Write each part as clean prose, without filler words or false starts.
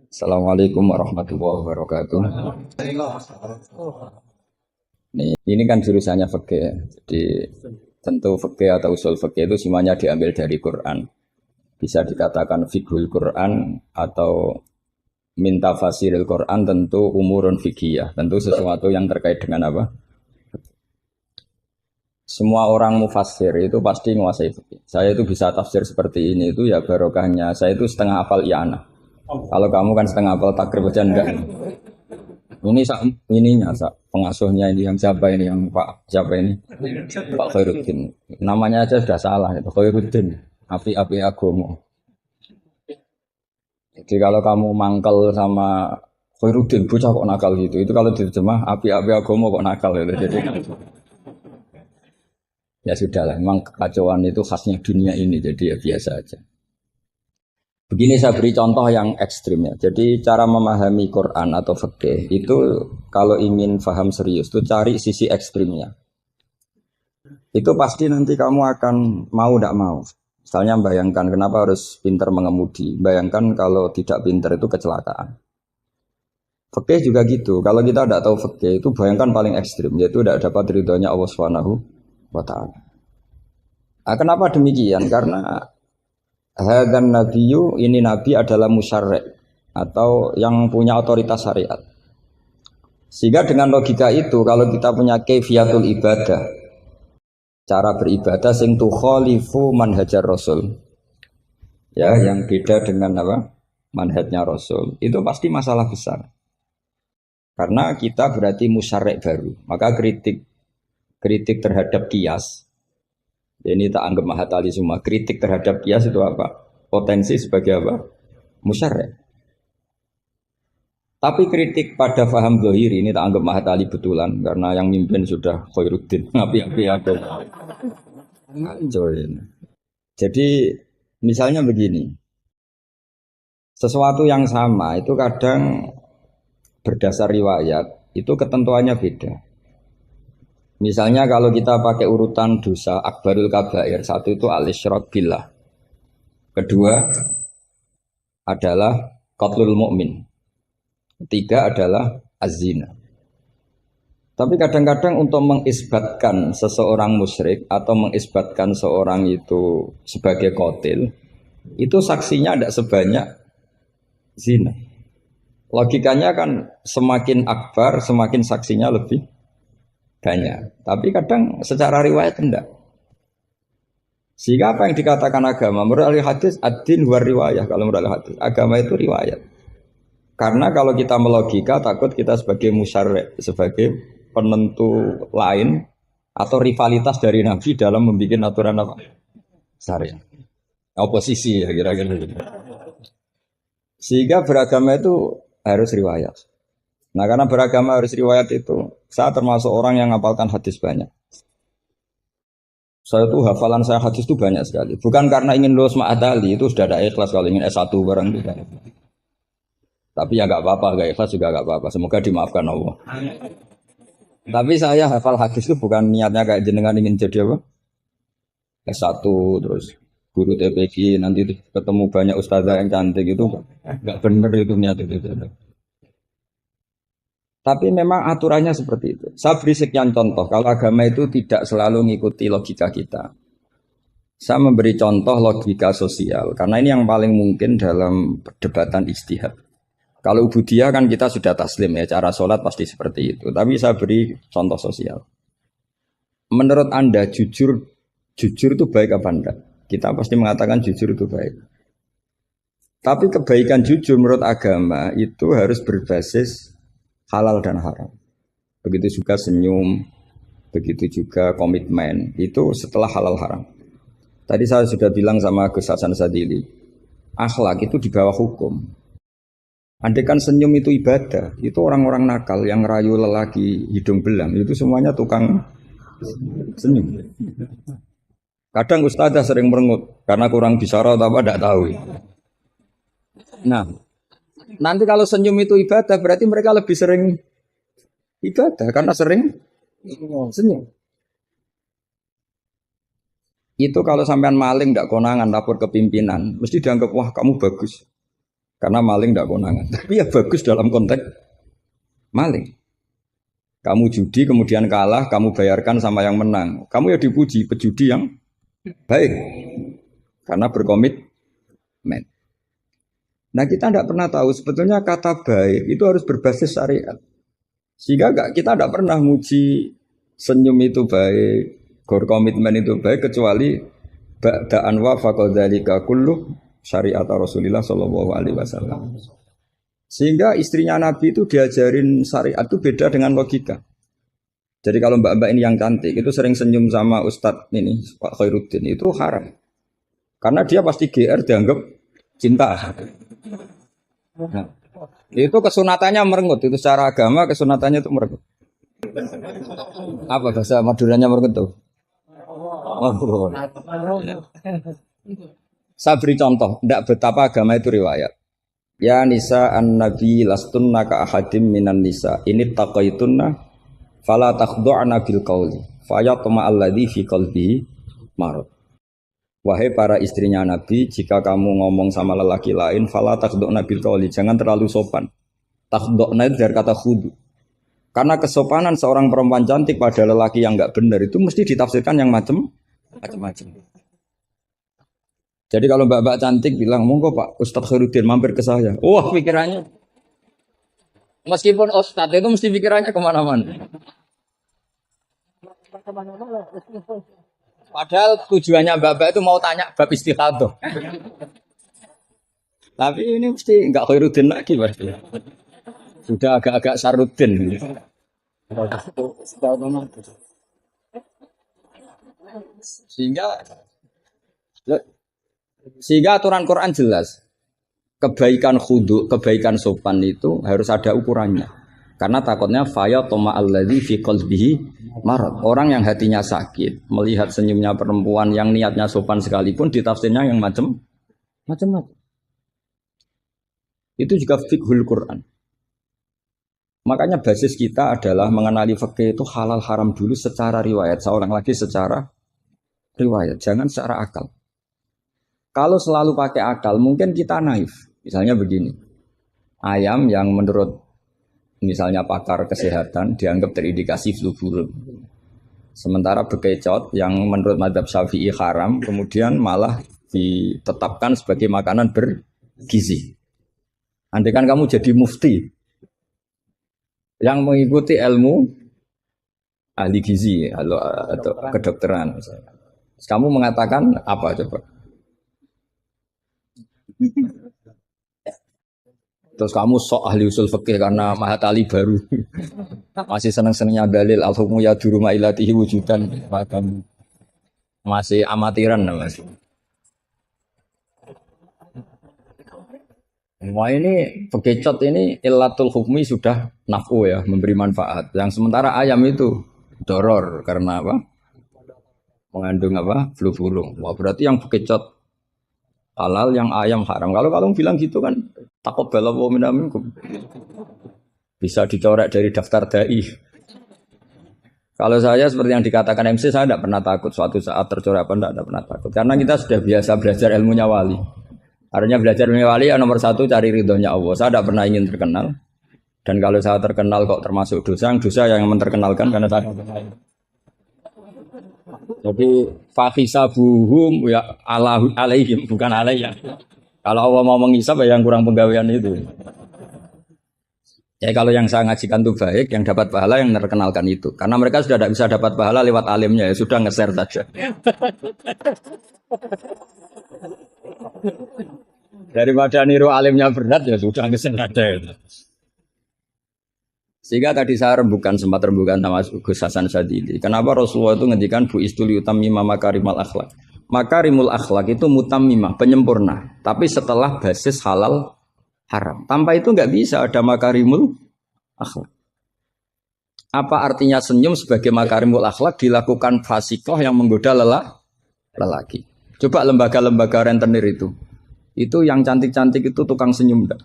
Assalamualaikum warahmatullahi wabarakatuh. Ini kan jurusannya fikih ya. Jadi tentu fikih atau usul fikih itu semuanya diambil dari Quran. Bisa dikatakan fiqhul Quran atau minta fasiril Quran tentu umurun fikih. Tentu sesuatu yang terkait dengan apa? Semua orang mufassir itu pasti menguasai fikih. Saya itu bisa tafsir seperti ini itu ya barokahnya. Saya itu setengah hafal i'anah. Kalau kamu kan setengah hafal takrib aja enggak. Ini ininya pengasuhnya ini yang siapa ini yang Pak siapa ini Pak Khairuddin. Namanya aja sudah salah itu Khairuddin. Api-api agomo. Jadi kalau kamu mangkel sama Khairuddin bocah kok nakal gitu. Itu kalau diterjemah api-api agomo kok nakal gitu. Jadi ya sudah lah. Memang kekacauan itu khasnya dunia ini. Jadi ya biasa aja. Begini saya beri contoh yang ekstrim ya. Jadi cara memahami Quran atau fikih itu kalau ingin paham serius itu cari sisi ekstrimnya. Itu pasti nanti kamu akan mau tidak mau. Misalnya bayangkan kenapa harus pintar mengemudi. Bayangkan kalau tidak pintar itu kecelakaan. Fikih juga gitu. Kalau kita tidak tahu fikih itu bayangkan paling ekstrim yaitu tidak dapat ridhonya Allah Subhanahu wa taala. Nah, kenapa demikian? Karena hadan nabiyyu ini nabi adalah musyarri' atau yang punya otoritas syariat. Sehingga dengan logika itu kalau kita punya kaifiyatul ibadah, cara beribadah sing tukhalifu manhajar rasul. Ya, yang beda dengan apa? Manhajnya rasul. Itu pasti masalah besar. Karena kita berarti musyarri' baru. Maka kritik terhadap kias ini tak anggap mahatali semua. Kritik terhadap kias itu apa? Potensi sebagai apa? Musyarri'. Tapi kritik pada faham zahiri ini tak anggap mahatali betulan karena yang mimpin sudah Khairuddin. Api-api aku. Kacau ini. Jadi misalnya begini. Sesuatu yang sama itu kadang berdasar riwayat itu ketentuannya beda. Misalnya kalau kita pakai urutan dosa akbarul kabair, satu itu al-isyrak billah. Kedua adalah qatlul mu'min. Ketiga adalah az-zina. Tapi kadang-kadang untuk mengisbatkan seseorang musyrik atau mengisbatkan seorang itu sebagai qatil, itu saksinya tidak sebanyak zina. Logikanya kan semakin akbar, semakin saksinya lebih banyak. Tapi kadang secara riwayat tidak. Sehingga apa yang dikatakan agama menurut ahli hadis ad-din war riwayah. Kalau menurut ahli hadis agama itu riwayat. Karena kalau kita melogika takut kita sebagai musyarri', sebagai penentu lain atau rivalitas dari Nabi dalam membuat aturan apa? Syariat. Oposisi ya kira-kira gitu. Sehingga beragama itu harus riwayat. Nah karena beragama harus riwayat itu, saya termasuk orang yang ngapalkan hadis banyak. Saya tuh hafalan saya hadis itu banyak sekali. Bukan karena ingin lulus ma'adali, itu sudah ada ikhlas kalau ingin S1 barang itu. Tapi ya nggak apa-apa, nggak ikhlas juga nggak apa-apa. Semoga dimaafkan Allah. Tapi saya hafal hadis itu bukan niatnya kayak jenengan ingin jadi apa? S1 terus guru TPQ nanti ketemu banyak ustazah yang cantik itu nggak bener itu niat itu. Tapi memang aturannya seperti itu. Saya beri sekian contoh. Kalau agama itu tidak selalu mengikuti logika kita. Saya memberi contoh logika sosial. Karena ini yang paling mungkin dalam perdebatan ijtihad. Kalau ubudiyah kan kita sudah taslim ya. Cara sholat pasti seperti itu. Tapi saya beri contoh sosial. Menurut Anda jujur itu baik apa enggak? Kita pasti mengatakan jujur itu baik. Tapi kebaikan jujur menurut agama itu harus berbasis halal dan haram. Begitu juga senyum, begitu juga komitmen. Itu setelah halal haram. Tadi saya sudah bilang sama Gus Hasan Sadili, akhlak itu di bawah hukum. Andai kan senyum itu ibadah, itu orang-orang nakal yang rayu lelaki hidung belang, itu semuanya tukang senyum. Kadang ustazah sering merengut karena kurang bicara atau apa tidak tahu. Nah, nanti kalau senyum itu ibadah berarti mereka lebih sering ibadah karena sering senyum. Itu kalau sampean maling tidak konangan lapor ke pimpinan, mesti dianggap wah kamu bagus. Karena maling tidak konangan. Tapi ya bagus dalam konteks maling. Kamu judi kemudian kalah, kamu bayarkan sama yang menang. Kamu ya dipuji, pejudi yang baik. Karena berkomitmen. Nah kita tidak pernah tahu sebetulnya kata baik itu harus berbasis syariat. Sehingga kita tidak pernah muji senyum itu baik, berkomitmen itu baik kecuali ba'da'an wa faqadzalika kullu syariat Rasulullah sallallahu alaihi wasallam. Sehingga istrinya Nabi itu diajarin syariat itu beda dengan logika. Jadi kalau mbak-mbak ini yang cantik itu sering senyum sama Ustadz ini Pak Khairuddin itu haram. Karena dia pasti GR dianggap cinta. Nah, itu kesunatannya merengut, itu secara agama kesunatannya itu merengut. Apa bahasa Maduranya merengut tuh? Oh. Saya beri contoh, tidak betapa agama itu riwayat. Ya nisa an-nabi lastunna ka ahadim minan nisa. Ini taqaitunna fala takhdu'na bil qawli. Fayatma alladhi fi qalbihi marad. Wahai para istrinya Nabi, jika kamu ngomong sama lelaki lain, fala takhdu'na bil qawli, jangan terlalu sopan. Takhdu'na itu dari kata khudu. Karena kesopanan seorang perempuan cantik pada lelaki yang enggak benar itu mesti ditafsirkan yang macam-macam. Jadi kalau mbak-mbak cantik bilang, monggo Pak Ustadz Khairuddin mampir ke saya. Wah pikirannya, meskipun Ustadz itu mesti pikirannya kemana-mana. Padahal tujuannya mbak-mbak itu mau tanya bab istikhadah. Tapi ini mesti enggak Khairuddin lagi pasti. Sudah agak-agak Saruddin. Sehingga aturan Quran jelas. Kebaikan khudu, kebaikan sopan itu harus ada ukurannya. Karena takutnya faya toma alladzi fi qalbihi marad. Orang yang hatinya sakit, melihat senyumnya perempuan yang niatnya sopan sekalipun ditafsirnya yang macam-macam. Itu juga fiqhul Quran. Makanya basis kita adalah mengenali fikih itu halal haram dulu secara riwayat. Seorang lagi secara riwayat, jangan secara akal. Kalau selalu pakai akal, mungkin kita naif. Misalnya begini, ayam yang menurut misalnya pakar kesehatan dianggap terindikasi flu burung. Sementara bekecot yang menurut madzhab Syafi'i haram, kemudian malah ditetapkan sebagai makanan bergizi. Andai kan kamu jadi mufti yang mengikuti ilmu ahli gizi atau kedokteran, kamu mengatakan apa coba? Terus kamu sok ahli usul fikih karena Mahatali baru masih seneng-senengnya dalil al-hukmu ya duruma ilatihi wujudan, masih amatiran masih. Wah ini bekecot ini illatul hukmi sudah naf'u ya, memberi manfaat. Yang sementara ayam itu doror karena apa? Mengandung apa? Flu burung. Wah berarti yang bekecot halal, yang ayam haram. Kalau kamu bilang gitu kan taqabbala wa minna minkum. Bisa dicoret dari daftar dai. Kalau saya seperti yang dikatakan MC, saya tidak pernah takut suatu saat tercoret apa tidak pernah takut. Karena kita sudah biasa belajar ilmunya wali. Artinya belajar ilmunya wali ya nomor satu cari ridhonya Allah. Saya tidak pernah ingin terkenal. Dan kalau saya terkenal kok termasuk dosa yang menterkenalkan karena saya. Jadi fahisabuhum ya alaihim bukan alayya. Kalau Allah mau menghisab ya yang kurang penggawean itu. Ya kalau yang saya ngajikan itu baik, yang dapat pahala yang terkenalkan itu. Karena mereka sudah tidak bisa dapat pahala lewat alimnya, ya sudah nge-share saja. Daripada niru alimnya berat ya sudah nge-share saja. Sehingga tadi saya sempat rembukan sama Gus Hasan Sadili. Kenapa Rasulullah itu ngendikan bu istuli utammima makarimul akhlak. Makarimul akhlak itu mutammimah, penyempurna. Tapi setelah basis halal haram. Tanpa itu nggak bisa ada makarimul akhlak. Apa artinya senyum sebagai makarimul akhlak dilakukan fasikoh yang menggoda lelaki. Coba lembaga-lembaga rentenir itu yang cantik-cantik itu tukang senyum enggak?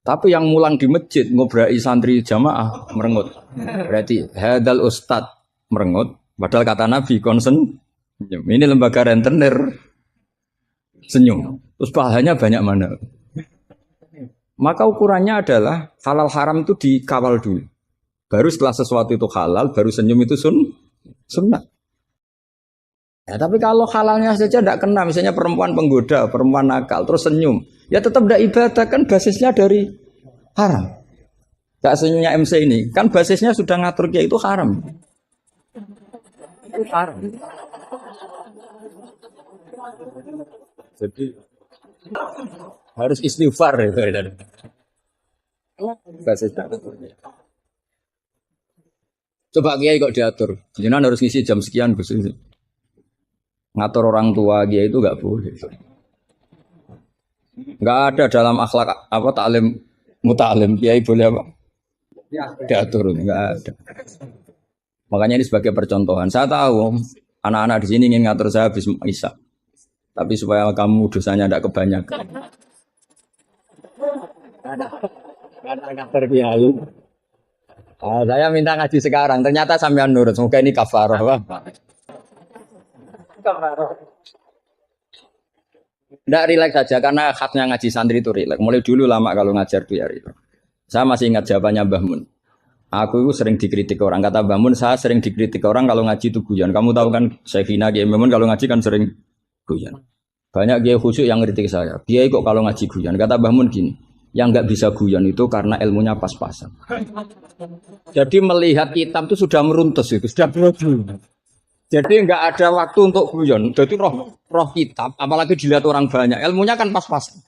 Tapi yang mulang di masjid ngobrai santri jamaah merengut. Berarti hadal ustad merengut. Padahal kata Nabi konsen. Ini lembaga rentenir senyum. Terus pahalanya banyak mana? Maka ukurannya adalah halal haram itu dikawal dulu. Baru setelah sesuatu itu halal, baru senyum itu sunnah. Ya, tapi kalau halalnya saja tidak kena, misalnya perempuan penggoda, perempuan nakal, terus senyum, ya tetap tidak ibadah, kan basisnya dari haram. Gak senyumnya MC ini, kan basisnya sudah ngatur dia itu haram. Itu haram. Jadi harus istighfar itu. Basisnya. Coba kiai kok diatur, jangan harus ngisi jam sekian Gus. Ngatur orang tua dia itu nggak boleh. Nggak ada dalam akhlak apa taklim mutalim kiai boleh apa? Diatur nggak ada. Makanya ini sebagai percontohan. Saya tahu anak-anak di sini ingin ngatur saya habis isya. Tapi supaya kamu dosanya tidak kebanyakan. Ada ngatur kiai. Saya minta ngaji sekarang. Ternyata sampean nurut. Semoga ini kafarah. Tidak rileks saja karena haknya ngaji santri itu rileks. Mulai dulu lama kalau ngajar tuh ya rileks. Saya masih ingat jawabannya Mbah Mun. Aku itu sering dikritik orang. Kata Mbah Mun, saya sering dikritik orang kalau ngaji itu guyon. Kamu tahu kan Syekhina Kiai Mbah Mun kalau ngaji kan sering guyon. Banyak kiai khusyuk yang kritik saya. Kiai kok kalau ngaji guyon. Kata Mbah Mun gini, yang nggak bisa guyon itu karena ilmunya pas-pasan. Jadi melihat kitab itu sudah meruntus itu, sudah berubah. Jadi nggak ada waktu untuk guyon. Jadi roh kitab, apalagi dilihat orang banyak, ilmunya kan pas-pasan.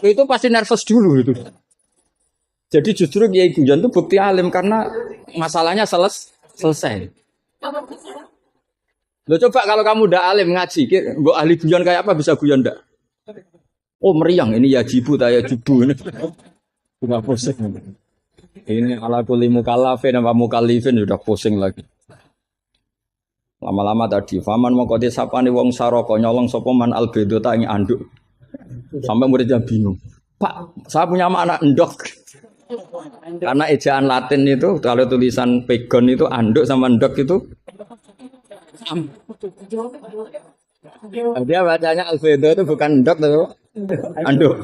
Itu pasti nervous dulu itu. Jadi justru kiai guyon itu bukti alim karena masalahnya selesai. Lo coba kalau kamu udah alim ngaji, mbok ahli guyon kayak apa bisa guyon ndak? Oh meriang ini ya jibu taya jibu ini. Enggak pusing. Ini ala kulli mukallafin apa mukallifin sudah pusing lagi. Lama-lama tadi faman mongko sapane wong saraka nyolong sapa man albedo ta ing anduk. Sampai muridnya bingung. Pak, saya punya anak endok. Karena ejaan Latin itu kalau tulisan pegon itu anduk sama endok itu dia bacanya albedo itu bukan endok tapi anduk.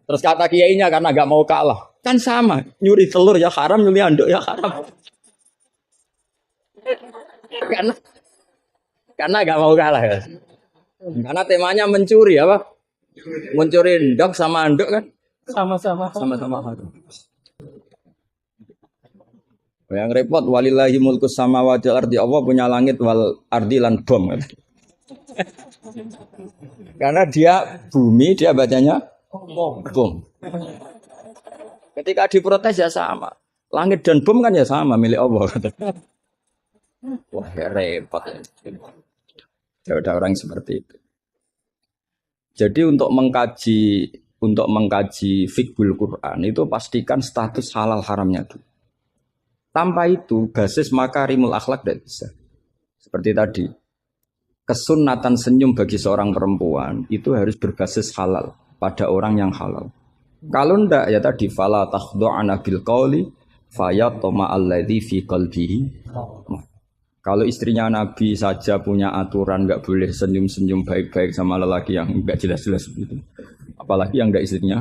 Terus kata kiainya karena gak mau kalah. Kan sama, nyuri telur ya haram, nyuri anduk ya haram. Karena gak mau kalah ya. Karena temanya mencuri apa? Mencuri endok sama anduk kan? Sama-sama haram. Yang repot walillahi mulkus samawati wal ardi, Allah punya langit wal ardi lan bom. Karena dia bumi, dia bacanya bom. Ketika diprotes ya sama. Langit dan bom kan ya sama milik Allah. Wah ya repot. Ada orang seperti itu. Jadi untuk mengkaji fiqhul Quran itu pastikan status halal haramnya dulu. Tanpa itu basis makarimul akhlak tidak bisa. Seperti tadi, kesunatan senyum bagi seorang perempuan itu harus berbasis halal pada orang yang halal. Kalau ndak ya tadi fala takhdu'ana bil qauli fayatma alladzi fi qalbihi. Kalau istrinya Nabi saja punya aturan nggak boleh senyum-senyum baik-baik sama lelaki yang nggak jelas-jelas begitu. Apalagi yang nggak istrinya.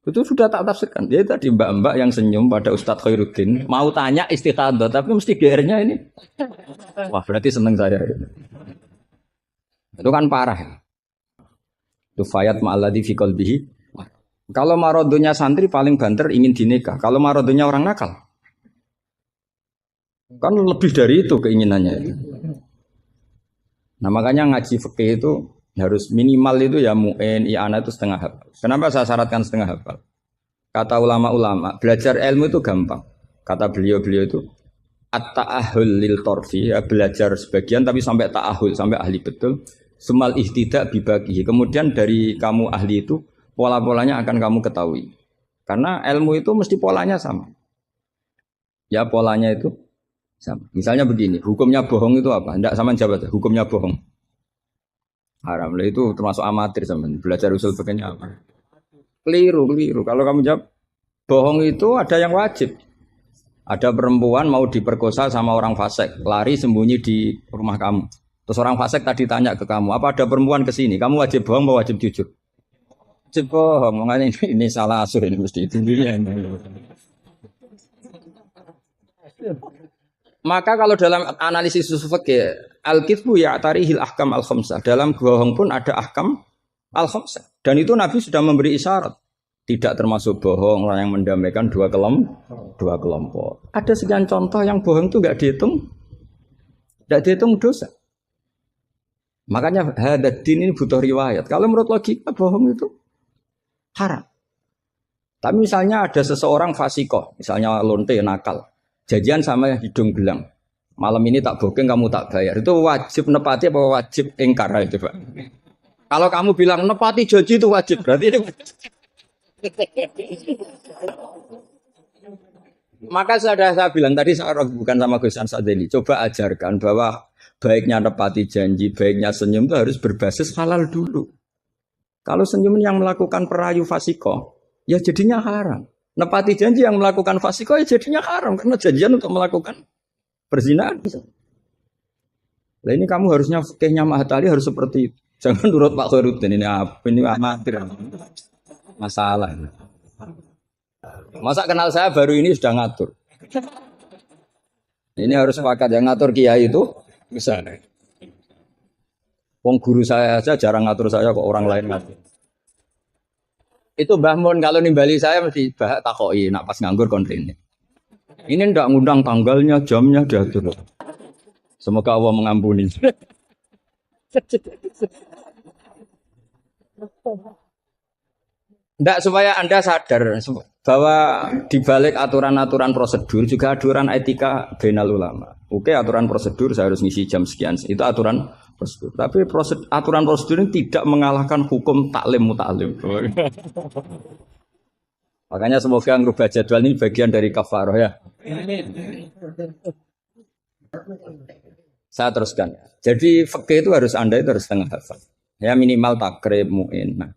Itu sudah tak tafsirkan. Dia tadi mbak-mbak yang senyum pada Ustadz Khairuddin mau tanya istikhadah tapi mesti GR-nya ini. Wah, berarti seneng saya. Itu kan parah. Itu fayat ma'alladzi fi qalbihi. Kalau marodonya santri paling banter ingin dinikah. Kalau marodonya orang nakal kan lebih dari itu keinginannya itu. Nah, makanya ngaji fikih itu harus minimal itu ya mu'in, i'anah itu setengah hafal. Kenapa saya syaratkan setengah hafal? Kata ulama-ulama, belajar ilmu itu gampang. Kata beliau-beliau itu at-ta'ahul lil torfi, ya, belajar sebagian tapi sampai ta'ahul, sampai ahli betul. Sumal ihtidak bibagi. Kemudian dari kamu ahli itu, pola-polanya akan kamu ketahui. Karena ilmu itu mesti polanya sama. Ya polanya itu sama. Misalnya begini, hukumnya bohong itu apa? Tidak sama jawab, hukumnya bohong. Haram lah itu termasuk amatir sampean. Belajar usul fikihnya apa? Keliru. Kalau kamu jawab bohong itu ada yang wajib. Ada perempuan mau diperkosa sama orang fasik, lari sembunyi di rumah kamu. Terus orang fasik tadi tanya ke kamu, apa ada perempuan ke sini? Kamu wajib bohong atau wajib jujur? Wajib bohong. Makanya ini salah asur ini mesti itu. Maka kalau dalam analisis usul fikih, al-kitsbu ya'tarihil ahkam al-khamsah. Dalam bohong pun ada ahkam al-khamsah. Dan itu Nabi sudah memberi isyarat. Tidak termasuk bohong orang yang mendamaikan dua kelompok. Ada sekian contoh yang bohong itu enggak dihitung. Enggak dihitung dosa. Makanya hadad-din ini butuh riwayat. Kalau menurut logika bohong itu haram. Tapi misalnya ada seseorang fasikoh, misalnya lonte nakal. Janjian sama hidung belang. Malam ini tak booking, kamu tak bayar. Itu wajib nepati apa wajib ingkar itu, Pak? Kalau kamu bilang nepati janji itu wajib, berarti ini maka saya bilang tadi saya bukan sama Gus Ansari, coba ajarkan bahwa baiknya nepati janji, baiknya senyum itu harus berbasis halal dulu. Kalau senyum yang melakukan perayu fasiko, ya jadinya haram. Nepati janji yang melakukan fasiko ya jadinya haram karena janjian untuk melakukan perzinahan. Nah ini kamu harusnya fikihnya Mahatali harus seperti itu. Jangan nurut Pak Khairuddin ini apa ini amatir. Masalah. Masa kenal saya baru ini sudah ngatur. Ini harus sepakat yang ngatur kiai itu bisa. Wong guru saya aja jarang ngatur saya kok orang lain ngatur. Itu Mbah Mun kalau nimbali saya mesti takoi nak pas nganggur kontrine. Ini ndak ngundang tanggalnya, jamnya diatur. Semoga Allah mengampuni. Ndak supaya Anda sadar bahwa di balik aturan-aturan prosedur juga aturan etika bainal ulama. Oke, aturan prosedur saya harus ngisi jam sekian. Itu aturan prosedur. Tapi aturan prosedur ini tidak mengalahkan hukum taklim mutaklim. Makanya semoga ngerubah jadwal ini bagian dari kafaroh ya. Saya teruskan. Jadi fikih itu harus Anda itu harus setengah hafal. Ya minimal takrib mu'in. Nah,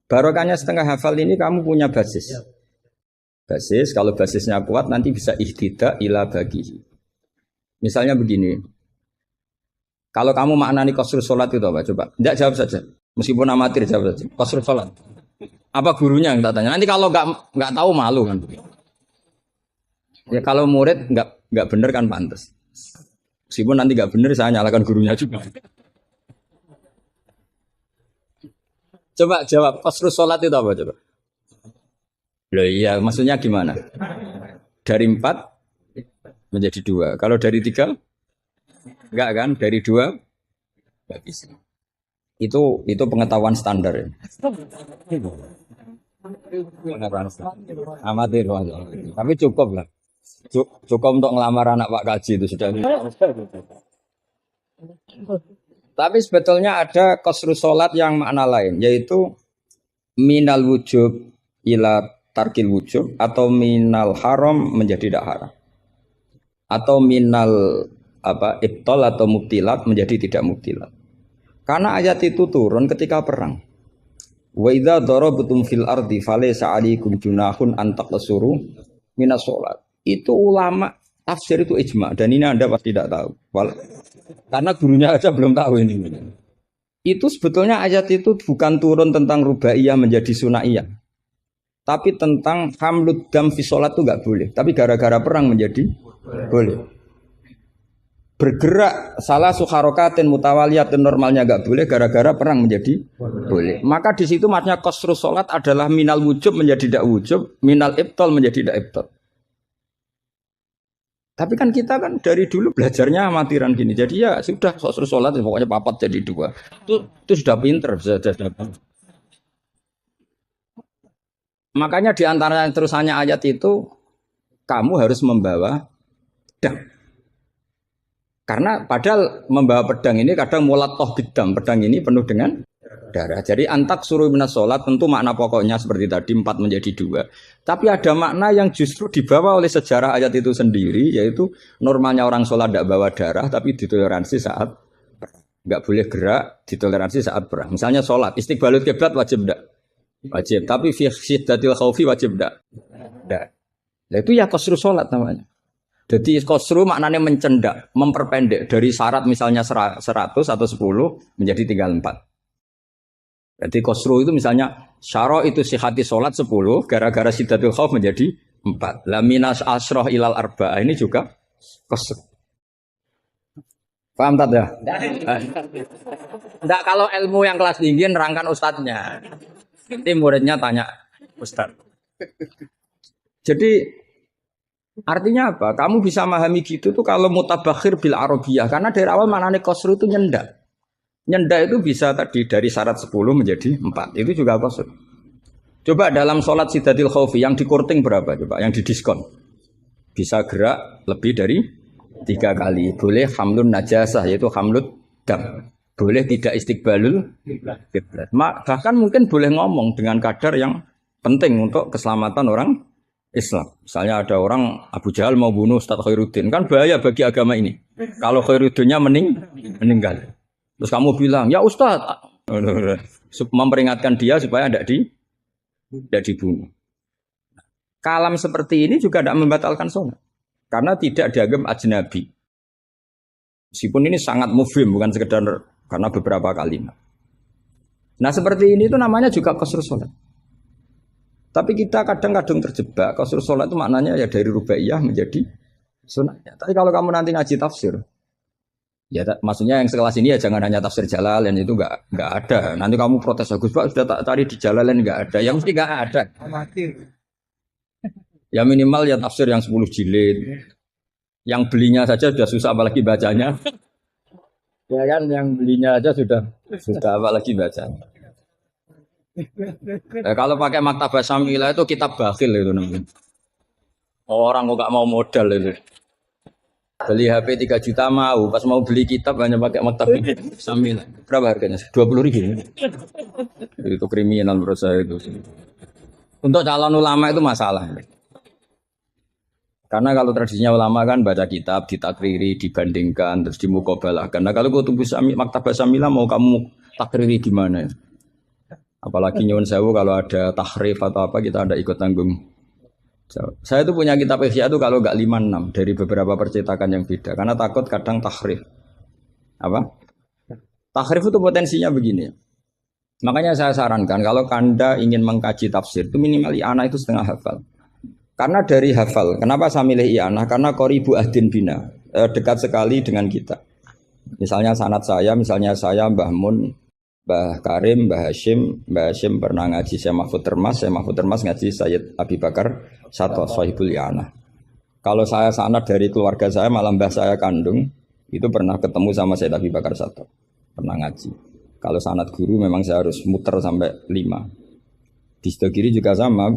barokahnya setengah hafal ini kamu punya basis. Basis, kalau basisnya kuat nanti bisa ihtidak ila bagihi. Misalnya begini. Kalau kamu maknani qasrul sholat itu apa? Coba. Tidak jawab saja. Meskipun amatir jawab saja. Qasrul sholat. Apa gurunya yang tak tanya? Nanti kalau nggak tahu malu kan. Ya kalau murid nggak benar kan pantas. Meskipun nanti nggak benar saya nyalakan gurunya juga. Coba jawab, qasrul sholat itu apa coba? Loh iya, maksudnya gimana? Dari 4 menjadi 2. Kalau dari 3? Enggak kan? Dari 2? Enggak bisa. Itu pengetahuan standar ya. Amatir. Tapi cukup lah. Cukup untuk ngelamar anak Pak Kaji itu sudah. Tapi sebetulnya ada qasrul sholat yang makna lain, yaitu minal wujub ila tarkil wujub, atau minal haram menjadi tidak haram, atau minal ibtal atau mubtilat menjadi tidak mubtilat. Karena ayat itu turun ketika perang. Wa idza darabtum fil ardi falaysa 'alaikum junahun an taqsuru minas sholat. Itu ulama tafsir itu ijma, dan ini Anda pasti tidak tahu. Karena gurunya aja belum tahu ini. Itu sebetulnya ayat itu bukan turun tentang rubaiyah menjadi sunaiyah. Tapi tentang hamlud dam fi sholat itu enggak boleh. Tapi gara-gara perang menjadi boleh. Bergerak salah sukharokatin mutawaliyatin normalnya enggak boleh, gara-gara perang menjadi boleh. Maka di situ maknanya qasrul sholat adalah minal wujub menjadi tidak wujub, minal ibtal menjadi tidak ibtal. Tapi kan kita kan dari dulu belajarnya amatiran gini. Jadi ya sudah qasrul sholat pokoknya papat jadi 2. Itu sudah pinter, sudah dapat. Makanya di antara terusannya ayat itu kamu harus membawa pedang. Karena padahal membawa pedang ini kadang mulat toh bidam, pedang ini penuh dengan darah. Jadi antak suruh minas sholat tentu makna pokoknya seperti tadi 4 menjadi 2. Tapi ada makna yang justru dibawa oleh sejarah ayat itu sendiri, yaitu normalnya orang sholat tidak bawa darah tapi ditoleransi saat perang. Nggak boleh gerak, ditoleransi saat perang. Misalnya sholat, istiqbalul kiblat wajib tidak? Wajib. Tapi fi syiddatil khaufi wajib tidak? Tidak. Nah itu ya qasrul sholat namanya. Jadi kosru maknanya mencendak, memperpendek dari syarat misalnya 100 atau 10 menjadi tinggal 4. Jadi kosru itu misalnya syara itu sihati sholat 10 gara-gara sidatul khauf menjadi 4. La minas asroh ilal arba'ah ini juga kosru. Paham tak ya? Enggak, kalau ilmu yang kelas tinggi nerangkan ustadznya. Nanti muridnya tanya ustadz. Jadi artinya apa? Kamu bisa memahami gitu tuh kalau mutabakhir bil arabiyah. Karena dari awal maknanya kosru itu nyendak. Nyendak itu bisa tadi dari syarat 10 menjadi 4. Itu juga kosru. Coba dalam sholat sidatil khaufi yang dikurting berapa coba? Yang didiskon. Bisa gerak lebih dari 3 kali. Boleh hamlun najasah yaitu hamlut dam. Boleh tidak istiqbalul kiblat. Bahkan mungkin boleh ngomong dengan kadar yang penting untuk keselamatan orang Islam. Misalnya ada orang Abu Jahal mau bunuh Ustaz Khairuddin, kan bahaya bagi agama ini. Kalau Khairuddinnya meninggal. Terus kamu bilang, ya Ustaz, memperingatkan dia supaya tidak dibunuh. Kalam seperti ini juga tidak membatalkan sholat. Karena tidak dianggap ajnabi. Meskipun ini sangat mufhim, bukan sekedar karena beberapa kalimat. Nah seperti ini itu namanya juga qasrus sholat. Tapi kita kadang-kadang terjebak. Qasrus sholat itu maknanya ya dari rubaiyah menjadi sunnahnya. Tapi kalau kamu nanti ngaji tafsir, ya maksudnya yang sekelas ini ya jangan hanya tafsir Jalalain, itu nggak ada. Nanti kamu protes, Gus Pak sudah tak cari di Jalalain nggak ada. Yang mesti nggak ada. Ya minimal ya tafsir yang 10 jilid. Yang belinya saja sudah susah apalagi bacanya. Ya kan yang belinya aja sudah apalagi bacanya. Kalau pakai Maktabah Syamilah itu kitab bakhil itu namanya. Orang kok gak mau modal itu. Beli HP 3 juta mau, pas mau beli kitab hanya pakai Maktabah Syamilah. Berapa harganya? 20.000. Itu kriminal menurut saya itu. Untuk calon ulama itu masalah. Karena kalau tradisinya ulama kan baca kitab, ditakriri, dibandingkan, terus dimuqabalahkan. Nah kalau kutub Maktabah Syamilah mau kamu takriri gimana ya? Apalagi nyuwun sewu kalau ada tahrif atau apa kita ada ikut tanggung. Saya itu punya kitab Ihya itu kalau enggak 5-6 dari beberapa percetakan yang beda karena takut kadang tahrif. Apa? Tahrif itu potensinya begini. Makanya saya sarankan kalau Anda ingin mengkaji tafsir itu minimal i'anah itu setengah hafal. Karena dari hafal, kenapa saya milih i'anah? Karena qoribu ahdin bina, dekat sekali dengan kita. Misalnya sanad saya, misalnya saya Mbah Mun, Mbah Karim, Mbah Hashim pernah ngaji Syekh Mahfud Termas ngaji Sayyid Abi Bakar Sato Sohibul I'anah. Kalau saya sanad dari keluarga saya, malah mbah saya kandung, itu pernah ketemu sama Sayyid Abi Bakar Sato, pernah ngaji. Kalau sanad guru memang saya harus muter sampai 5. Di sebelah kiri juga sama,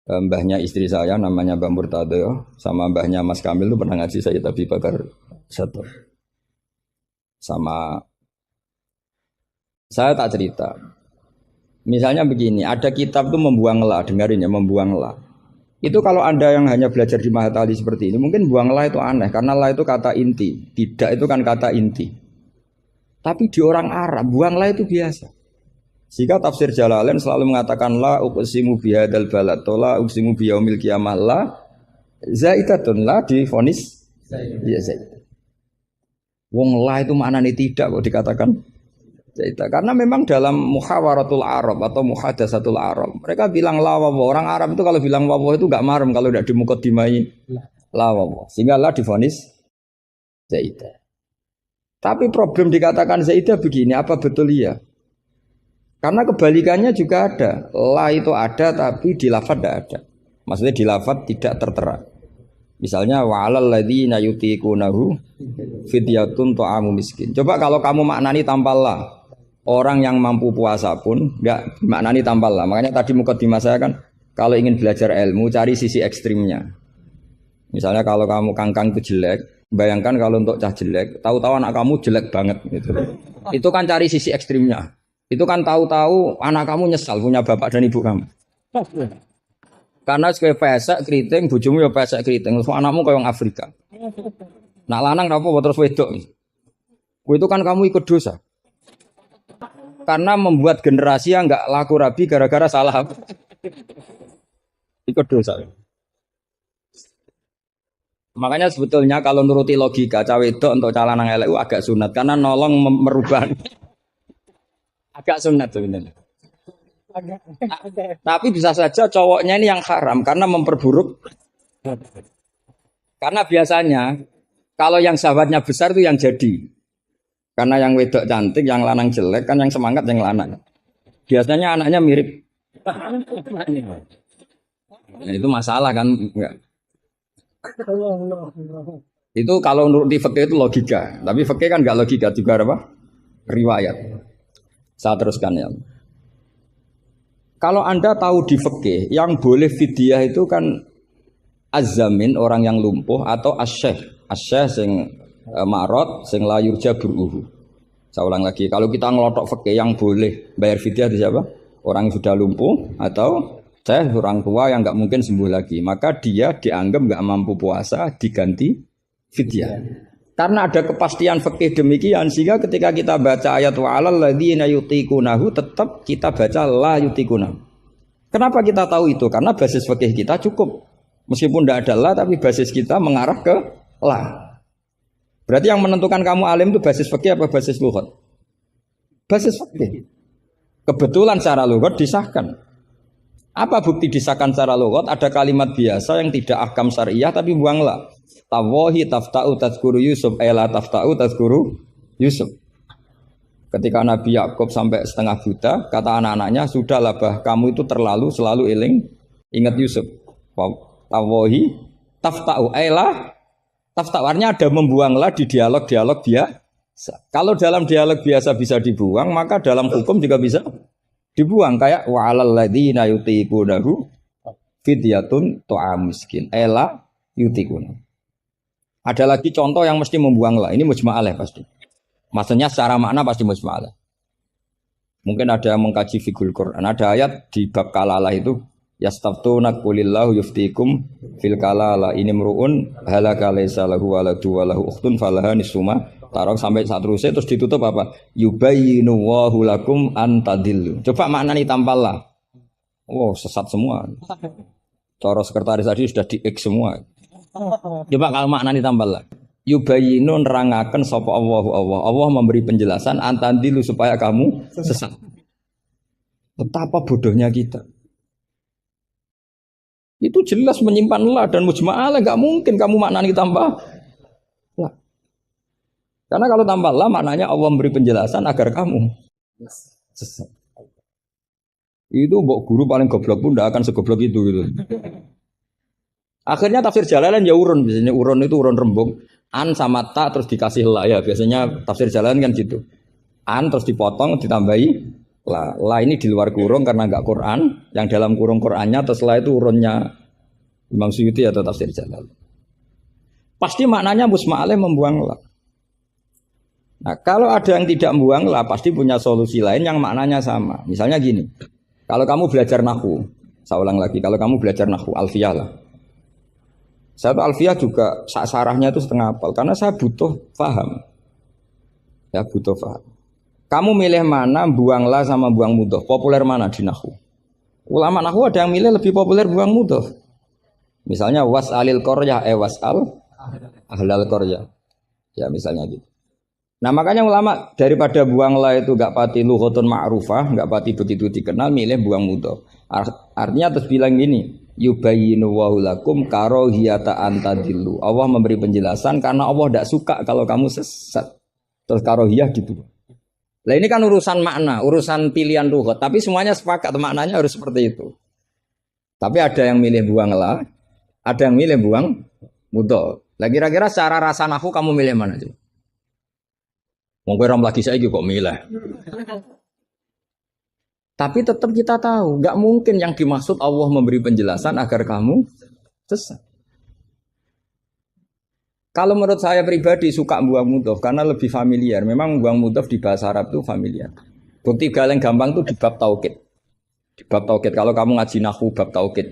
mbahnya istri saya namanya Mbah Murtado, sama mbahnya Mas Kamil itu pernah ngaji Sayyid Abi Bakar Sato. Sama saya tak cerita. Misalnya begini, ada kitab itu membuang la, dengarin ya, membuang la. Itu kalau Anda yang hanya belajar di Mahatali seperti ini, mungkin buang la itu aneh, karena la itu kata inti, tidak itu kan kata inti. Tapi di orang Arab, buang la itu biasa. Jika tafsir Jalalain selalu mengatakan la uqsimu bihadzal balad, la uqsimu biyaumil qiyamah, la zaidatun, la difonis ya zaidah. Wong la itu maknanya tidak kok dikatakan zaidah. Karena memang dalam muhawaratul Arab atau muhadatsatul Arab, mereka bilang la wawa. Orang Arab itu kalau bilang wawa itu enggak marem kalau tidak dimuqaddimai la wawa. Sehingga la difonis zaidah. Tapi problem dikatakan zaidah begini, apa betul iya? Karena kebalikannya juga ada. La itu ada tapi di lafadz tidak ada. Maksudnya di lafadz tidak tertera. Misalnya wa'alal ladzina yutiqunahu fidyatun ta'amu miskin. Coba kalau kamu maknani tanpa la, orang yang mampu puasa pun enggak maknani tanpa la. Makanya tadi mukadimah saya kan kalau ingin belajar ilmu cari sisi ekstrimnya. Misalnya kalau kamu kangkang itu jelek, bayangkan kalau untuk cah jelek, tahu-tahu anak kamu jelek banget gitu. Itu kan cari sisi ekstrimnya. Itu kan tahu-tahu anak kamu nyesal punya bapak dan ibu kamu. Karena sekali pesek keriting, bojomu ya pesek keriting, terus anakmu kayak orang Afrika. Nak lanang apa terus wedok. Itu kan kamu ikut dosa. Karena membuat generasi yang enggak laku rabi gara-gara salah. Ikut dosa. Makanya sebetulnya kalau nuruti logika cawe itu untuk calon yang elek agak sunat karena nolong merubah agak sunat sebenarnya. Tapi bisa saja cowoknya ini yang haram karena memperburuk. Karena biasanya kalau yang sahabatnya besar itu yang jadi. Karena yang wedok cantik, yang lanang jelek kan yang semangat yang lanang. Biasanya anaknya mirip. Nah, itu masalah kan? Enggak. Itu kalau menurut di fikih itu logika. Tapi fikih kan enggak logika juga apa? Riwayat. Saya teruskan ya. Kalau Anda tahu di fikih yang boleh fidyah itu kan azamin orang yang lumpuh atau asyekh. Asyekh sing marot sing la yurja buruhu. Saya ulang lagi, kalau kita ngelotok fikih yang boleh bayar fidyah itu siapa? Orang yang sudah lumpuh atau orang tua yang nggak mungkin sembuh lagi, maka dia dianggap nggak mampu puasa diganti fidyah. Karena ada kepastian fikih demikian sehingga ketika kita baca ayat wa 'alal ladzina yutiqunahu tetap kita baca la yutiqunahu. Kenapa kita tahu itu? Karena basis fikih kita cukup. Meskipun tidak ada la tapi basis kita mengarah ke la. Berarti yang menentukan kamu alim itu basis fikih apa basis lughat? Basis fikih. Kebetulan secara lughat disahkan. Apa bukti disahkan secara lughat? Ada kalimat biasa yang tidak ahkam syariah tapi buang la. Tawahi tafta'u tazkuru Yusuf ela tafta'u tazkuru Yusuf. Ketika Nabi Yakub sampai setengah buta, kata anak-anaknya, sudahlah bah, kamu itu terlalu selalu ingat Yusuf. Tawahi tafta'u ela tafta'u, artinya ada membuang la di dialog-dialog biasa. Kalau dalam dialog biasa bisa dibuang, maka dalam hukum juga bisa dibuang. Kayak wa'alal ladzina yutiqunahu fidyatun ta'am miskin ela yutiquna. Ada lagi contoh yang mesti membuang lah. Ini mujma'alah pasti. Maksudnya secara makna pasti mujma'alah. Mungkin ada yang mengkaji fikul Quran. Ada ayat di bab kalalah itu yastaftuna qulillahu yuftikum fil kalala ini mruun halaka laisa lahu waladu wa lahu ukhtun falaha nisuma tarok sampai saat terusnya terus ditutup apa yubayyinu wallahu lakum an tadillu. Coba maknani tampallah. Wow, sesat semua. Cara sekretaris tadi sudah di-X semua. Coba kalau maknanya tambah lah. Yubayinu nerangaken sapa Allahu Allah. Allah memberi penjelasan antandilu supaya kamu sesat. Betapa bodohnya kita. Itu jelas menyimpan la dan mujma'alah, enggak mungkin kamu maknanya tambah la. Karena kalau tambah la maknanya Allah memberi penjelasan agar kamu sesat. Itu mbok guru paling goblok pun enggak akan segoblok itu gitu. Akhirnya tafsir Jalalain ya urun, biasanya urun itu urun rembung. An sama ta terus dikasih la ya, biasanya tafsir Jalalain kan gitu. An terus dipotong ditambahi la. La ini di luar kurung karena enggak Quran, yang dalam kurung Qurannya terus la itu urunnya Imam Suyuti atau tafsir Jalalain. Pasti maknanya musma'aleh membuang la. Nah, kalau ada yang tidak membuang la pasti punya solusi lain yang maknanya sama. Misalnya gini. Kalau kamu belajar nahwu, saya ulang lagi, kalau kamu belajar nahwu alfiyah lah. Saya tuh alfiyah juga sarahnya itu setengah hafal karena saya butuh paham. Ya butuh paham. Kamu milih mana buang la sama buang mudhof? Populer mana di nahwu? Ulama nahwu ada yang milih lebih populer buang mudhof. Misalnya was'alil qaryah was'al ahlal qaryah. Ya misalnya gitu. Nah makanya ulama daripada buang la itu gak pati lughatun ma'rufah, gak pati begitu dikenal, milih buang mudhof. Artinya terus bilang gini, yubayyinu wa lakum karohiyata antadillu. Allah memberi penjelasan karena Allah tidak suka kalau kamu sesat. Terus karohiyah dibunuh. Nah ini kan urusan makna, urusan pilihan lughat. Tapi semuanya sepakat maknanya harus seperti itu. Tapi ada yang milih buang la, ada yang milih buang mudhof. Lah kira-kira secara rasa nahwu kamu milih mana sih? Mungkin ram lagi saya kok milih. Tapi tetap kita tahu, nggak mungkin yang dimaksud Allah memberi penjelasan agar kamu sesat. Kalau menurut saya pribadi suka buang mudhof karena lebih familiar. Memang buang mudhof di bahasa Arab itu familiar. Bukti paling gampang itu di bab taukid. Di bab taukid kalau kamu ngaji nahwu bab taukid.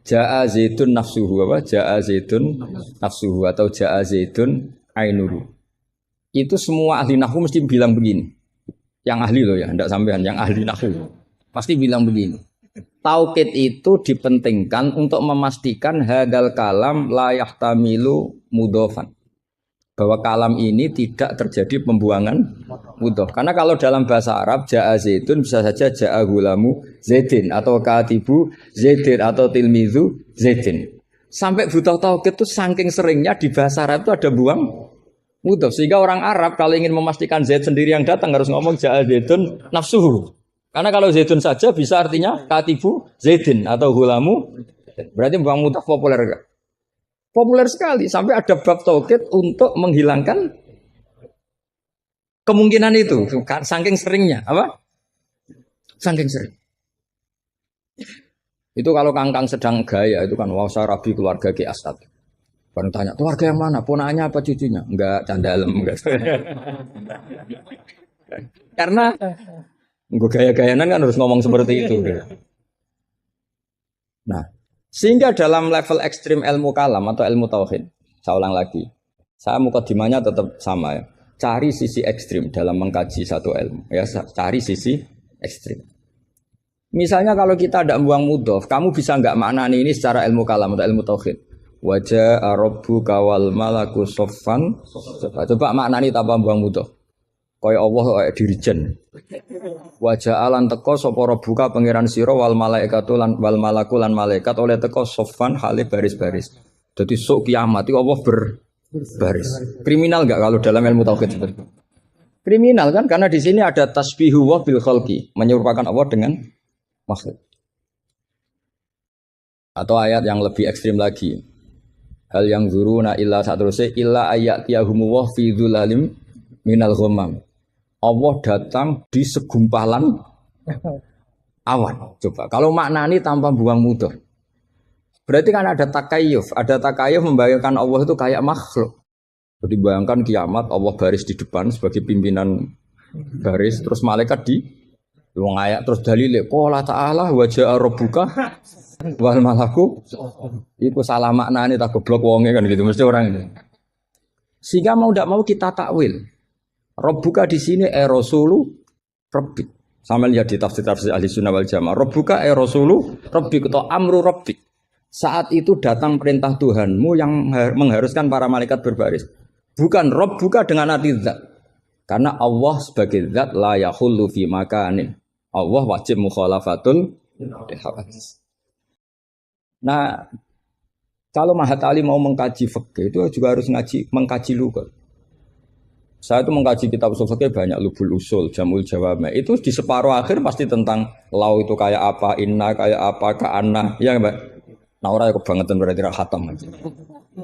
Ja'a zaitun nafsuhu apa? Ja'a zaitun nafsuhu atau ja'a zaitun ainuru. Itu semua ahli nahwu mesti bilang begini. Yang ahli loh ya, enggak sampean, yang ahli nahwu. Pasti bilang begini. Taukid itu dipentingkan untuk memastikan hadal kalam la yahtamilu mudhofan. Bahwa kalam ini tidak terjadi pembuangan mudhof. Karena kalau dalam bahasa Arab ja'a zaitun bisa saja ja'a gulamu zaidin atau katibu zaidin atau tilmizu zaidin. Sampai butuh taukid itu saking seringnya di bahasa Arab itu ada buang mudhof. Sehingga orang Arab kalau ingin memastikan zaid sendiri yang datang harus ngomong ja'a zaitun nafsuhu. Karena kalau zaitun saja bisa artinya katibu zaidin atau gulamu. Berarti buang mudhof populer enggak? Populer sekali sampai ada bab taukid untuk menghilangkan kemungkinan itu. Saking seringnya, apa? Saking sering. Itu kalau kangkang sedang gaya itu kan wah saya rabi keluarga Ki Astad. Baru tanya keluarga yang mana? Ponakannya apa cucunya? Enggak candalem enggak. Karena gue gaya-gayanan kan harus ngomong seperti itu. Nah, sehingga dalam level ekstrim ilmu kalam atau ilmu tauhid, saya ulang lagi, saya mukadimahnya tetap sama ya. Cari sisi ekstrim dalam mengkaji satu ilmu, ya cari sisi ekstrim. Misalnya kalau kita tidak buang mudhof, kamu bisa nggak maknani ini secara ilmu kalam atau ilmu tauhid. Wajah rabbuka wal malaku soffan. Coba maknani tanpa buang mudhof. Kaya Allah kaya dirijen. Wajah alan teko sapa rabbuka pangeran sira wal malaikatu lan wal malaku lan malaikat oleh teko soffan hale baris-baris. Jadi sok kiamat itu Allah berbaris. Kriminal enggak kalau dalam ilmu tauhid seperti itu? Kriminal kan karena di sini ada tasbihu wa bil khalqi, menyerupakan Allah dengan makhluk. Atau ayat yang lebih ekstrim lagi. Hal yang zuruna illa satruse illa ayatiyahumu wa fi dzulalim minal ghamam. Allah datang di segumpalan awan. Coba kalau maknani tanpa buang mudhof. Berarti kan ada takayuf. Ada takayuf membayangkan Allah itu kayak makhluk. Jadi bayangkan kiamat Allah baris di depan sebagai pimpinan baris, terus malaikat di wong ayat terus dalile qala ta'ala wa ja'a rabbuka wal malaku. Iku salah maknane tak goblok wonge kan gitu mesti orang ini. Sehingga mau tidak mau kita takwil. Rabbuka di sini rasulu rabbik. Sama lihat di tafsir ahli sunnah wal jamaah. Rabbuka rasulu rabbik atau amru rabbik. Saat itu datang perintah Tuhanmu yang mengharuskan para malaikat berbaris. Bukan Rabbuka dengan arti zat. Karena Allah sebagai zat la yahullu fi makanin. Allah wajib mukhalafatul hawadits. Nah, kalau Mahatali mau mengkaji fikih itu juga harus mengkaji lugat. Saya itu mengkaji kitab usul fikih banyak, Lubul Usul, Jamul Jawami. Itu di separuh akhir pasti tentang lau itu kayak apa, inna kayak apa, ka'anna, ya Mbak. Nah orang kebangetan berarti khatam.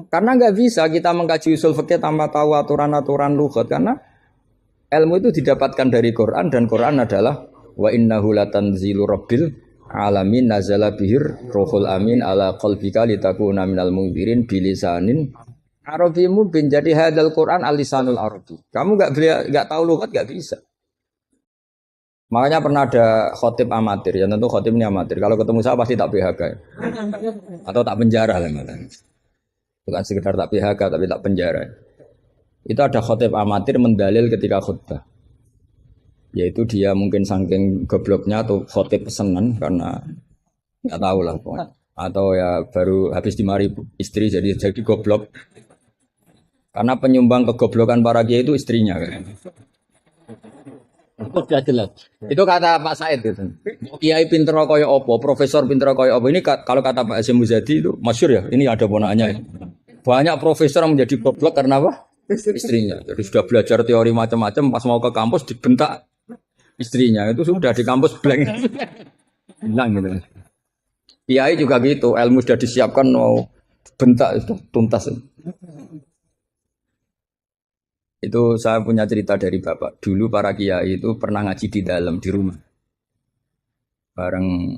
Karena nggak bisa kita mengkaji usul fikih tanpa tahu aturan-aturan lughat karena ilmu itu didapatkan dari Quran dan Quran adalah wa innahu latanzilu rabbil alamin nazala bihir ruhul amin ala qalbika litakuna minal munzirin bilisanin Arabi mubin. Jadi hadal Quran al-lisanul arabi. Kamu enggak tahu lughat enggak bisa. Makanya pernah ada khotib amatir, ya tentu khotib ini amatir. Kalau ketemu saya pasti tak PHK. Atau tak penjara lah malah. Bukan sekedar tak PHK tapi tak penjara. Itu ada khotib amatir mendalil ketika khutbah. Yaitu dia mungkin saking gobloknya atau khotib pesenan karena enggak tahu lah pokoknya. Atau ya baru habis dimari istri jadi goblok. Karena penyumbang kegoblokan para kiai itu istrinya kan. Sudah jelas. Itu kata Pak Said gitu. Kiai pinter kaya apa, profesor pinter kaya apa. Ini kalau kata Pak Hasyim Muzadi itu masyhur ya. Ini ada ponakannya. Banyak profesor yang menjadi goblok karena apa? Istrinya. Jadi sudah belajar teori macam-macam pas mau ke kampus dibentak istrinya. Itu sudah di kampus blank. Hilang gitu. Kiai juga gitu, ilmu sudah disiapkan mau bentak itu tuntas. Itu saya punya cerita dari bapak. Dulu para kiai itu pernah ngaji di dalam di rumah. Bareng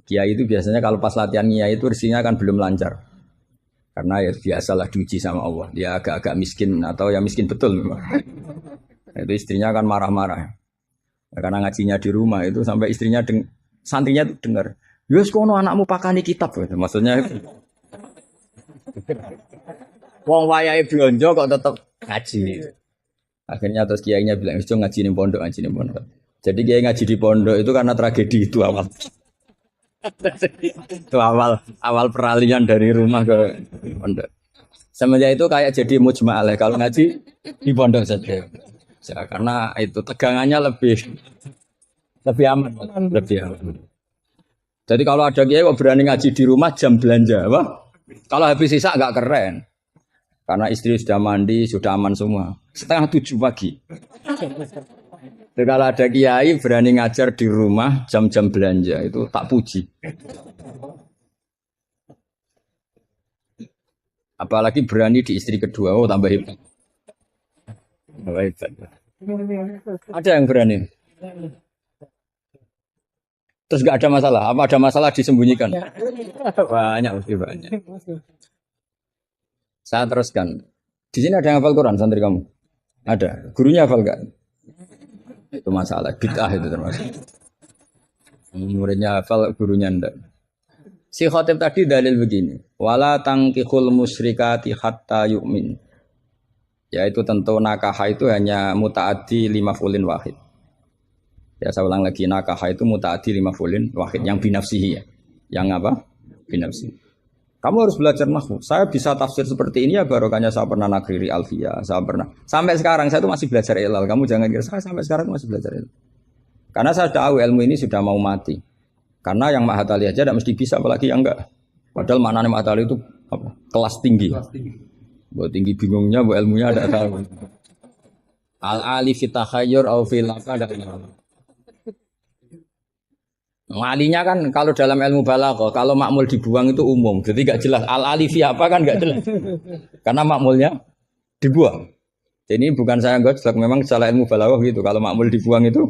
kiai itu biasanya kalau pas latihan kiai itu rezekinya kan belum lancar. Karena ya biasalah diuji sama Allah. Dia agak-agak miskin atau ya miskin betul memang. Itu istrinya kan marah-marah. Ya, karena ngajinya di rumah itu sampai istrinya santrinya itu dengar. Yus kono anakmu pakani kitab. Maksudnya itu. Wong wayahe blonjo kok tetep ngaji. Akhirnya terus kiainya bilang, "Wis ngaji ning pondok, ngaji ning pondok." Jadi kiai ngaji di pondok itu karena tragedi itu awal. Itu awal awal peralihan dari rumah ke pondok. Semenjak itu kayak jadi mujma'ah kalau ngaji di pondok saja. Ya, karena itu tegangannya lebih lebih aman, lebih aman. Jadi kalau ada kiai kok berani ngaji di rumah jam belanja, wah. Kalau habis sisa nggak keren. Karena istri sudah mandi, sudah aman semua. Setengah 7 pagi. Jadi kalau ada kiai berani ngajar di rumah jam-jam belanja itu tak puji. Apalagi berani di istri kedua, oh tambah hebat. Tambah hebat. Ada yang berani. Terus nggak ada masalah. Apa ada masalah disembunyikan? Banyak, mesti banyak. Saya teruskan. Di sini ada yang hafal Quran santri kamu? Ada. Gurunya hafal nggak? Itu masalah. Bid'ah itu termasuk. Muridnya hafal, gurunya enggak. Si khotib tadi dalil begini. Wala tangkihul musyrikati hatta yu'min. Yaitu tentu nakaha itu hanya muta'addi lima fulin wahid. Ya saya ulang lagi, nakaha itu muta'addi lima fulin wahid. Yang binafsihi ya. Yang apa? Binafsihi. Kamu harus belajar nahwu. Saya bisa tafsir seperti ini ya barokahnya saya pernah nakriri alfiyah, saya pernah. Sampai sekarang saya tuh masih belajar ilal. Kamu jangan kira saya sampai sekarang masih belajar ilal. Karena saya tahu ilmu ini sudah mau mati. Karena yang Mahatali aja tidak mesti bisa, apalagi yang enggak. Padahal maknanya Mahatali itu apa? Kelas tinggi. Buat tinggi bingungnya, buat ilmunya ada tahu. Al-ali fitahayyur au fil apa ada. Alinya kan kalau dalam ilmu balaghah, kalau makmul dibuang itu umum, jadi nggak jelas al-alifi apa kan nggak jelas, karena makmulnya dibuang. Jadi ini bukan saya gojlok, memang secara ilmu balaghah gitu, kalau makmul dibuang itu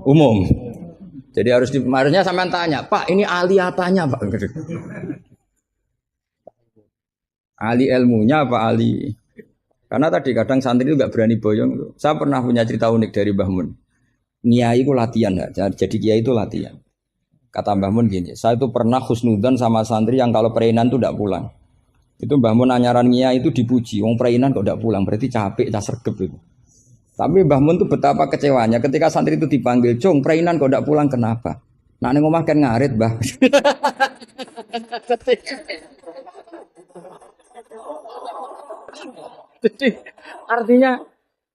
umum. Jadi harusnya sampean tanya, Pak ini ali apanya Pak? Ali ilmunya apa ali? Karena tadi kadang santri itu nggak berani boyong. Saya pernah punya cerita unik dari Mbah Mun. Kiai itu latihan ya, jadi kiai itu latihan. Kata Mbah Mun gini, saya itu pernah husnudzon sama santri yang kalau perainan itu tidak pulang. Itu Mbah Mun anyaran Kiai itu dipuji, wong perainan kok tidak pulang, berarti capek, tak sergep itu. Tapi Mbah Mun itu betapa kecewanya ketika santri itu dipanggil, "Cung, perainan kok tidak pulang kenapa?" Nah, ning omah kan ngarit, Mbah. Jadi artinya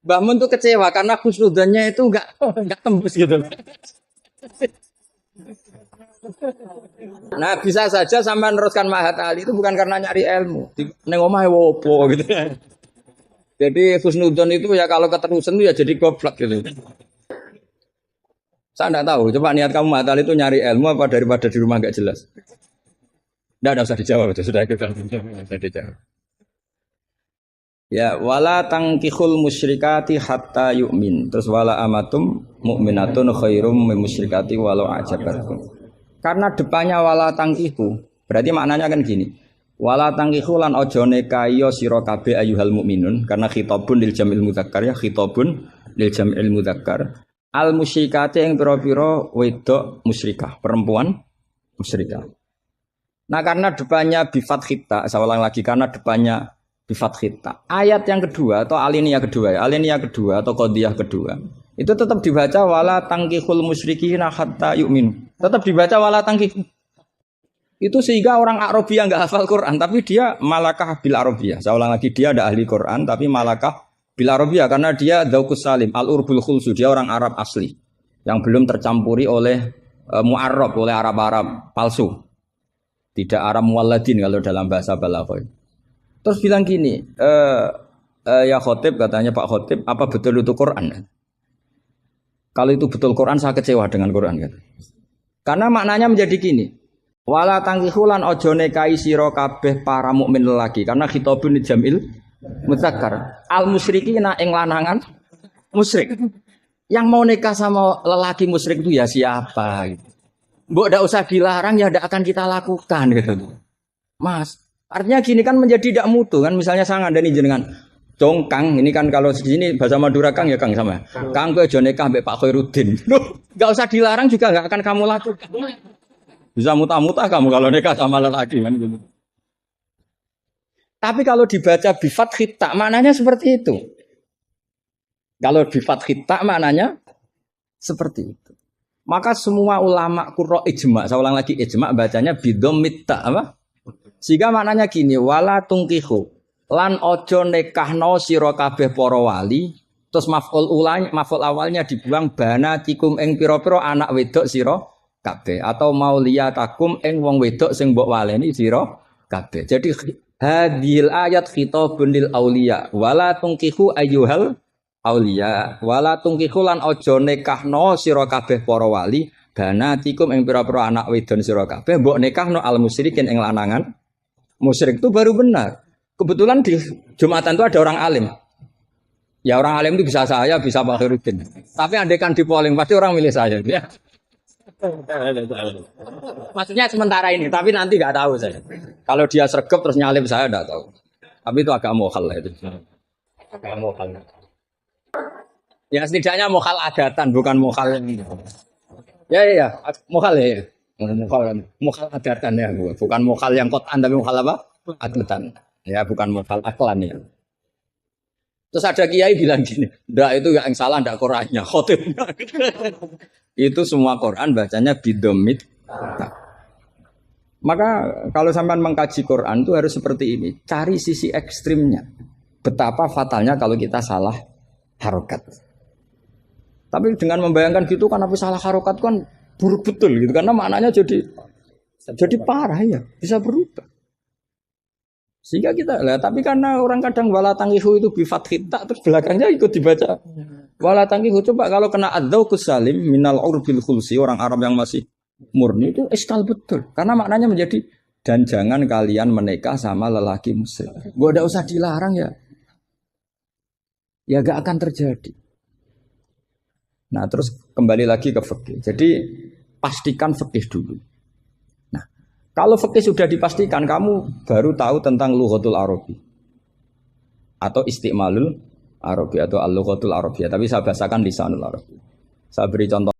Mbah Mun tuh kecewa karena husnudzonnya itu enggak tembus gitu. Nah bisa saja sampai meneruskan Mahat Ali itu bukan karena nyari ilmu, neng omah wopo gitu. Jadi husnudzon itu ya kalau keterusan itu ya jadi goblok gitu. Saya tidak tahu, coba niat kamu Mahat Ali itu nyari ilmu apa daripada di rumah nggak jelas. Tidak usah dijawab, sudah kita sudah dijawab. Ya wala tangkihul musyrikati hatta yu'min. Terus wala amatum mu'minatun khairum min musyrikati walau ajabatkum. Karena depannya wala tangkihu, berarti maknanya kan gini. Wala tangkihu lan ojo nekayo sira kabeh ayyuhal mukminun, karena khitabun lil jamil mudzakkar ya, khitabun lil jamil mudzakkar. Al musyrikati yang pira-pira wedok musyrikah, perempuan musyrikah. Nah, karena depannya bi fathita, saya ulang lagi karena depannya bi fathita. Ayat yang kedua atau aliniyah kedua ya, aliniyah kedua atau qadhiyah kedua. Itu tetap dibaca wala tangkihul musyrikina hatta yu'min. Tetap dibaca wala tangkih. Itu sehingga orang Arabia enggak hafal Quran tapi dia malakah bil Arabia. Saya ulang lagi, dia ada ahli Quran tapi malakah bil Arabia karena dia dzauqus salim, al-urbul khulsu, dia orang Arab asli yang belum tercampuri oleh mu'arrab, oleh Arab-Arab palsu. Tidak Arab muwalladin kalau dalam bahasa balaghah. Terus bilang gini, ya khotib katanya Pak Khotib, apa betul itu Quran? Kalau itu betul Quran, saya kecewa dengan Quran. Kan? Karena maknanya menjadi gini. Wala tangkihulan ojo nekai siro kabeh para mukmin lelaki. Karena khitabun jamil mudzakkar. Al musyrikina ing lanangan musyrik. Yang mau nikah sama lelaki musyrik itu ya siapa? Mbok ndak usah dilarang ya ndak akan kita lakukan gitu. Mas, artinya gini kan menjadi tidak mutu kan. Misalnya saya ngandani jenengan. Cong Kang, ini kan kalau di sini bahasa Madura Kang ya Kang sama. Kang kowe aja nikah mbek Pak Khairuddin. Loh, enggak usah dilarang juga enggak akan kamu lakukan. Bisa muta-muta kamu kalau nikah sama lelaki kan gitu. Tapi kalau dibaca bi fathit ta maknanya seperti itu. Kalau bi fathit ta maknanya seperti itu. Maka semua ulama qurra ijma, saya ulang lagi ijma bacanya bidomit ta apa? Sehingga maknanya gini, wala tungkihu lan ojo nekahno sira kabeh para wali, terus maf'ul awalnya dibuang banatikum ing pira-pira anak wedok sira kabeh atau mauliyatakum ing wong wedok sing mbok waleni sira kabeh. Jadi hadil ayat khitabun lil auliya wala tungkihu ayyuhal auliya wala tungkihu lan ojo nekahno sira kabeh para wali banatikum ing pira-pira anak wedon sira kabeh mbok nekahno al musyrikin ing lanangan musyrik. Itu baru benar. Kebetulan di Jumatan itu ada orang alim. Ya orang alim itu bisa saya, bisa Pak Khairuddin. Tapi andaikan di polling pasti orang milih saya. Ya. Maksudnya sementara ini, tapi nanti nggak tahu saya. Kalau dia sregep terus nyalip saya nggak tahu. Tapi itu agak mokhal itu. Agak mokhal. Ya setidaknya mokhal adatan, bukan mokhal yang ya, mokhal ya. Mokhal adatan ya, bukan mokhal yang kotan tapi mokhal apa? Adatan. Ya bukan mokhal aklan ya. Terus ada kiai bilang gini, ndak itu yang salah ndak Qur'annya, khotibnya. Itu semua Quran bacanya bidomit. Maka kalau sampai mengkaji Quran itu harus seperti ini, cari sisi ekstrimnya. Betapa fatalnya kalau kita salah harokat. Tapi dengan membayangkan gitu kan, apa salah harokat kan buruk betul gitu, karena maknanya jadi parah ya, bisa berubah. Sehingga kita lah, tapi karena orang kadang wala tangihu itu bifathit ta terus belakangnya ikut dibaca wala tangihu. Coba kalau kena adzauqus salim minal urbil khulsi, orang Arab yang masih murni itu iskal betul. Karena maknanya menjadi dan jangan kalian menikah sama lelaki musyrik. Gua enggak usah dilarang ya. Ya gak akan terjadi. Nah, terus kembali lagi ke fikih. Jadi pastikan fikih dulu. Kalau fikih sudah dipastikan, kamu baru tahu tentang lughatul Arabi atau istimalul Arabi atau al-lughatul Arabiyah. Tapi saya bahasakan lisanul Arabi. Saya beri contoh.